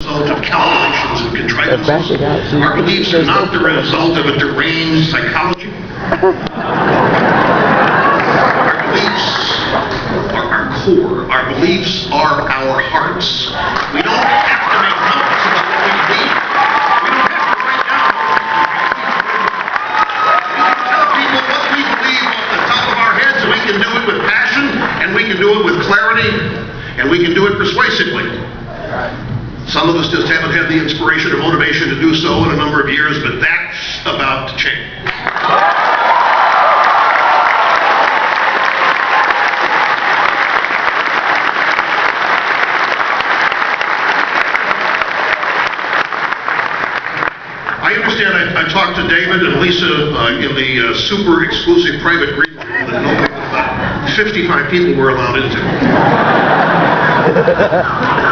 result of calculations and contrivances. Our beliefs are not the result of a deranged psychology. Our beliefs are our core. Our beliefs are our hearts. We don't have to make notes about what we believe. We don't have to write down what we believe. We can tell people what we believe off the top of our heads, and we can do it with passion, and we can do it with clarity, and we can do it persuasively. Some of us just haven't had the inspiration or motivation to do so in a number of years, but that's about to change. I understand I talked to David and Lisa in the super exclusive private green room that no more than about 55 people were allowed into.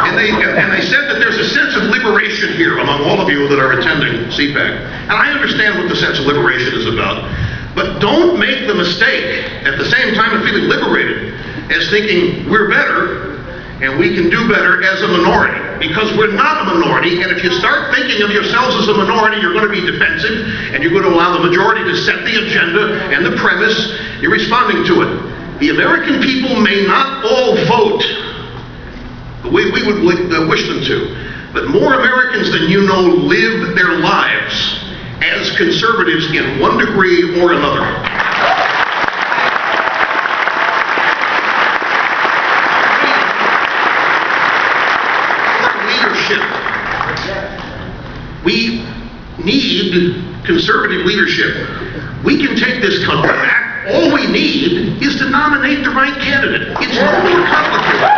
And they said that there's a sense of liberation here among all of you that are attending CPAC. And I understand what the sense of liberation is about. But don't make the mistake, at the same time of feeling liberated, as thinking we're better and we can do better as a minority. Because we're not a minority, and if you start thinking of yourselves as a minority, you're going to be defensive, and you're going to allow the majority to set the agenda and the premise. You're responding to it. The American people may not all vote the way we would wish them to, but more Americans than you know live their lives as conservatives in one degree or another. We need conservative leadership. We can take this country back. All we need is to nominate the right candidate. It's no more complicated.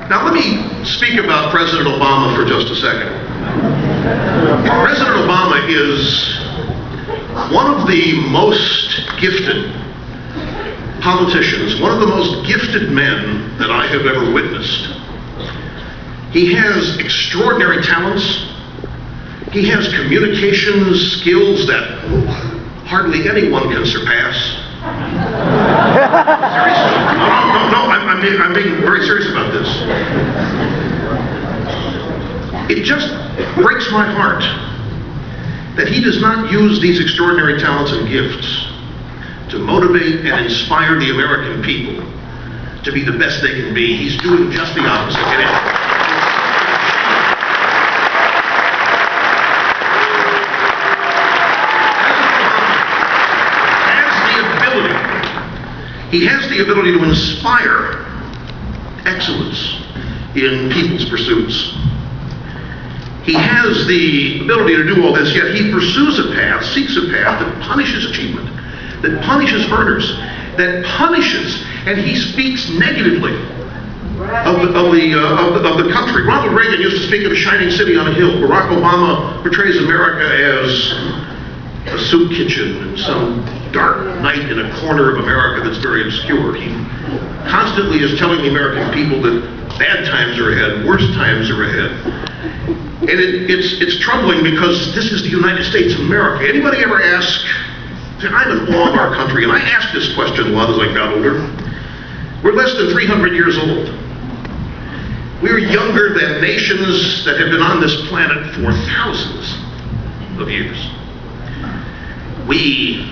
Now let me speak about President Obama for just a second. President Obama is one of the most gifted politicians, one of the most gifted men that I have ever witnessed. He has extraordinary talents. He has communication skills that hardly anyone can surpass. Seriously. No, I'm being very serious about this. It just breaks my heart that he does not use these extraordinary talents and gifts to motivate and inspire the American people to be the best they can be. He's doing just the opposite. He has the ability to inspire excellence in people's pursuits. He has the ability to do all this, yet he pursues a path, seeks a path that punishes achievement, that punishes earners, that punishes, and he speaks negatively of the country. Ronald Reagan used to speak of a shining city on a hill. Barack Obama portrays America as a soup kitchen and some dark night in a corner of America that's very obscure. He constantly is telling the American people that bad times are ahead, worse times are ahead. And it's troubling because this is the United States of America. Anybody ever ask, I'm in awe of our country, and I asked this question a lot as I got older. We're less than 300 years old. We're younger than nations that have been on this planet for thousands of years. We,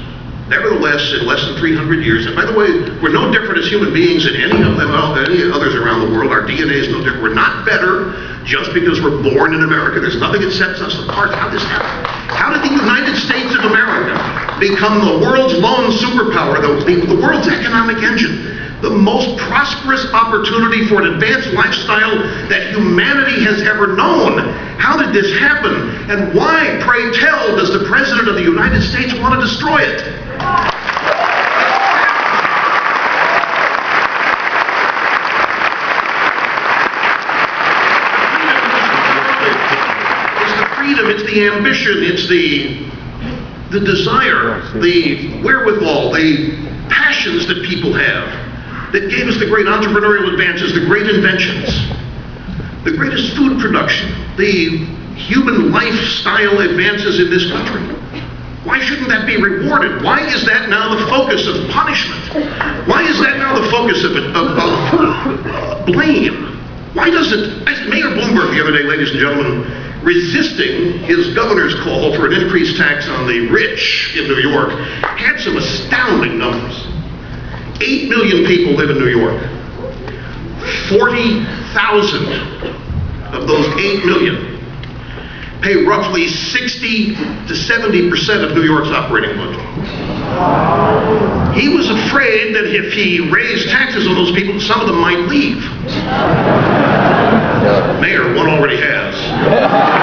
nevertheless, in less than 300 years, and by the way, we're no different as human beings than any others around the world. Our DNA is no different. We're not better just because we're born in America. There's nothing that sets us apart. How did this happen? How did the United States of America become the world's lone superpower, the world's economic engine, the most prosperous opportunity for an advanced lifestyle that humanity has ever known? How did this happen? And why, pray tell, does the President of the United States want to destroy it? It's the freedom, it's the ambition, it's the desire, the wherewithal, the passions that people have that gave us the great entrepreneurial advances, the great inventions, the greatest food production, the human lifestyle advances in this country. Why shouldn't that be rewarded? Why is that now the focus of punishment? Mayor Bloomberg the other day, ladies and gentlemen, resisting his governor's call for an increased tax on the rich in New York, had some astounding numbers. 8 million people live in New York. 40,000 of those 8 million pay roughly 60 to 70% of New York's operating budget. He was afraid that if he raised taxes on those people, some of them might leave. Mayor, one already has.